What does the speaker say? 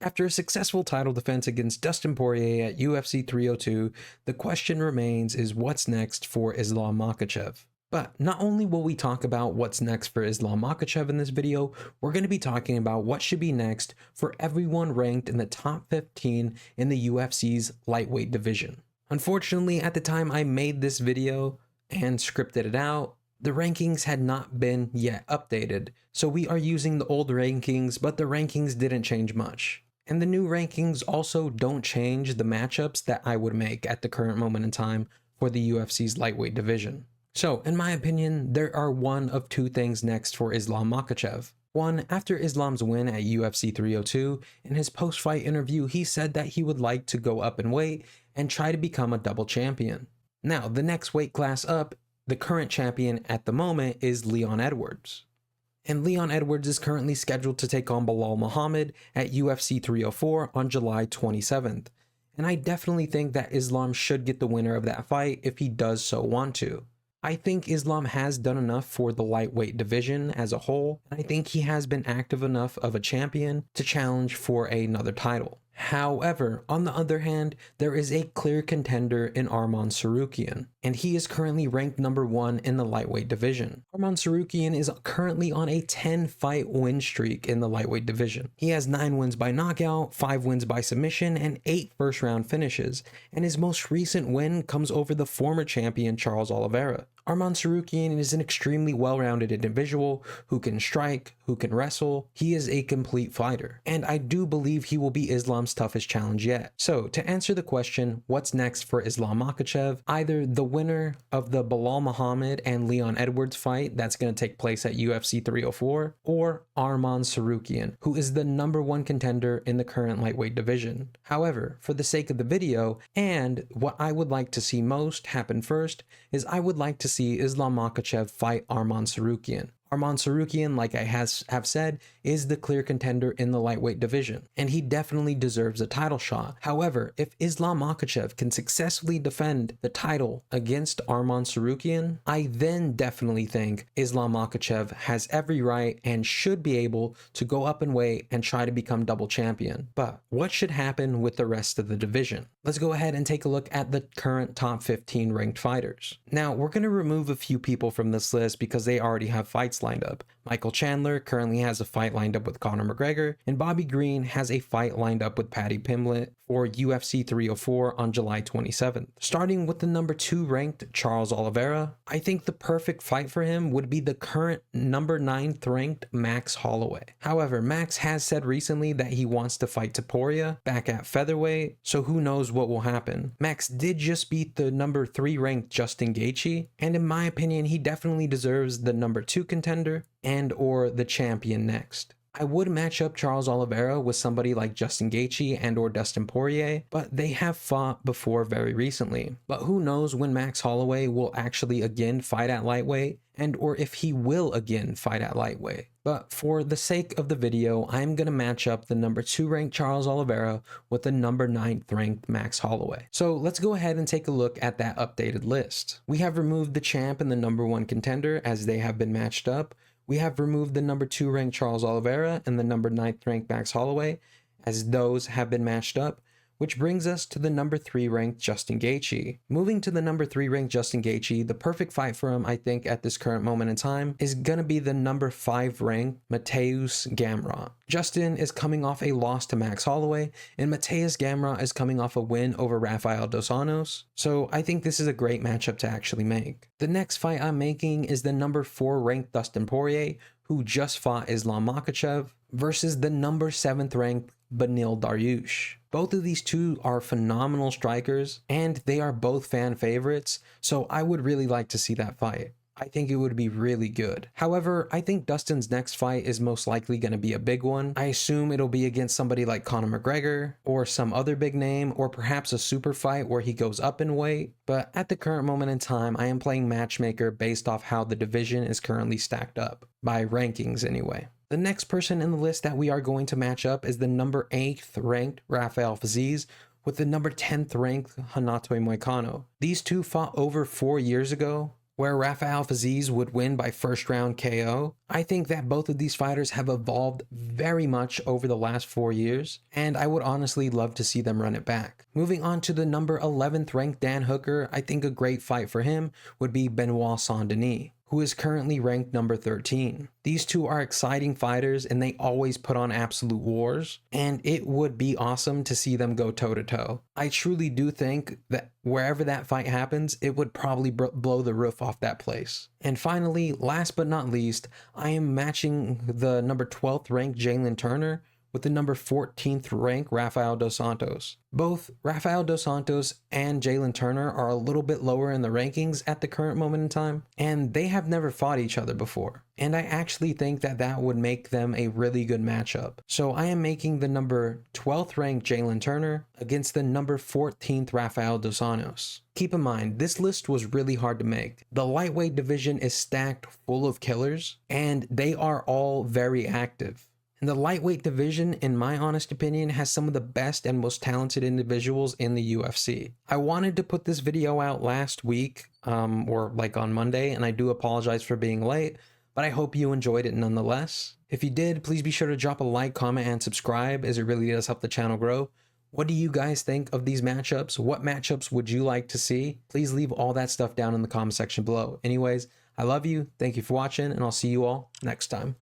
After a successful title defense against Dustin Poirier at UFC 302, the question remains is what's next for Islam Makhachev. But not only will we talk about what's next for Islam Makhachev in this video, we're going to be talking about what should be next for everyone ranked in the top 15 in the UFC's lightweight division. Unfortunately, at the time I made this video and scripted it out, the rankings had not been yet updated, so we are using the old rankings, but the rankings didn't change much. And the new rankings also don't change the matchups that I would make at the current moment in time for the UFC's lightweight division. So, in my opinion, there are one of two things next for Islam Makhachev. One, after Islam's win at UFC 302, in his post-fight interview, he said that he would like to go up in weight and try to become a double champion. Now, the next weight class up, the current champion at the moment is Leon Edwards. And Leon Edwards is currently scheduled to take on Belal Muhammad at UFC 304 on July 27th. And I definitely think that Islam should get the winner of that fight if he does so want to. I think Islam has done enough for the lightweight division as a whole, and I think he has been active enough of a champion to challenge for another title. However, on the other hand, there is a clear contender in Arman Tsarukyan, and he is currently ranked number 1 in the lightweight division. Arman Tsarukyan is currently on a 10-fight win streak in the lightweight division. He has 9 wins by knockout, 5 wins by submission, and 8 first-round finishes, and his most recent win comes over the former champion Charles Oliveira. Arman Tsarukyan is an extremely well-rounded individual who can strike, who can wrestle. He is a complete fighter, and I do believe he will be Islam's toughest challenge yet. So, to answer the question, what's next for Islam Makhachev? Either the winner of the Belal Muhammad and Leon Edwards fight that's going to take place at UFC 304, or Arman Tsarukyan, who is the number 1 contender in the current lightweight division. However, for the sake of the video, and what I would like to see most happen first, is I would like to see Islam Makhachev fight Arman Tsarukyan. Arman Tsarukyan, like I have said, is the clear contender in the lightweight division, and he definitely deserves a title shot. However, if Islam Makhachev can successfully defend the title against Arman Tsarukyan, I then definitely think Islam Makhachev has every right and should be able to go up in weight and try to become double champion. But what should happen with the rest of the division? Let's go ahead and take a look at the current top 15 ranked fighters. Now, we're going to remove a few people from this list because they already have fights lined up. Michael Chandler currently has a fight lined up with Conor McGregor, and Bobby Green has a fight lined up with Paddy Pimblett for UFC 304 on July 27th. Starting with the number 2 ranked Charles Oliveira, I think the perfect fight for him would be the current number 9th ranked Max Holloway. However, Max has said recently that he wants to fight Topuria back at featherweight, so who knows what will happen. Max did just beat the number 3 ranked Justin Gaethje, and in my opinion, he definitely deserves the number 2 contender and or the champion next. I would match up Charles Oliveira with somebody like Justin Gaethje and or Dustin Poirier, but they have fought before very recently. But who knows when Max Holloway will actually again fight at lightweight, and or if he will again fight at lightweight. But for the sake of the video, I'm going to match up the number 2 ranked Charles Oliveira with the number 9th ranked Max Holloway. So let's go ahead and take a look at that updated list. We have removed the champ and the number 1 contender as they have been matched up. We have removed the number 2 ranked Charles Oliveira and the number 9th ranked Max Holloway as those have been matched up, which brings us to the number 3 ranked Justin Gaethje. Moving to the number 3 ranked Justin Gaethje, the perfect fight for him, I think, at this current moment in time is gonna be the number 5 ranked Mateusz Gamrot. Justin is coming off a loss to Max Holloway, and Mateusz Gamrot is coming off a win over Rafael dos Anjos, so I think this is a great matchup to actually make. The next fight I'm making is the number 4 ranked Dustin Poirier, who just fought Islam Makhachev, versus the number 7th ranked Beneil Dariush. Both of these two are phenomenal strikers, and they are both fan favorites, so I would really like to see that fight. I think it would be really good. However, I think Dustin's next fight is most likely going to be a big one. I assume it'll be against somebody like Conor McGregor, or some other big name, or perhaps a super fight where he goes up in weight. But at the current moment in time, I am playing matchmaker based off how the division is currently stacked up, by rankings anyway. The next person in the list that we are going to match up is the number 8th ranked Rafael Fiziev with the number 10th ranked Renato Moicano. These two fought over 4 years ago, where Rafael Fiziev would win by first round KO. I think that both of these fighters have evolved very much over the last 4 years, and I would honestly love to see them run it back. Moving on to the number 11th ranked Dan Hooker, I think a great fight for him would be Benoit Saint-Denis, who is currently ranked number 13. These two are exciting fighters and they always put on absolute wars, and it would be awesome to see them go toe-to-toe. I truly do think that wherever that fight happens, it would probably blow the roof off that place. And finally, last but not least, I am matching the number 12th ranked Jalen Turner with the number 14th ranked Rafael dos Santos. Both Rafael dos Santos and Jalen Turner are a little bit lower in the rankings at the current moment in time, and they have never fought each other before. And I actually think that that would make them a really good matchup. So I am making the number 12th ranked Jalen Turner against the number 14th Rafael dos Santos. Keep in mind, this list was really hard to make. The lightweight division is stacked full of killers, and they are all very active. And the lightweight division, in my honest opinion, has some of the best and most talented individuals in the UFC. I wanted to put this video out last week, or like on Monday, and I do apologize for being late, but I hope you enjoyed it nonetheless. If you did, please be sure to drop a like, comment, and subscribe, as it really does help the channel grow. What do you guys think of these matchups? What matchups would you like to see? Please leave all that stuff down in the comment section below. Anyways, I love you, thank you for watching, and I'll see you all next time.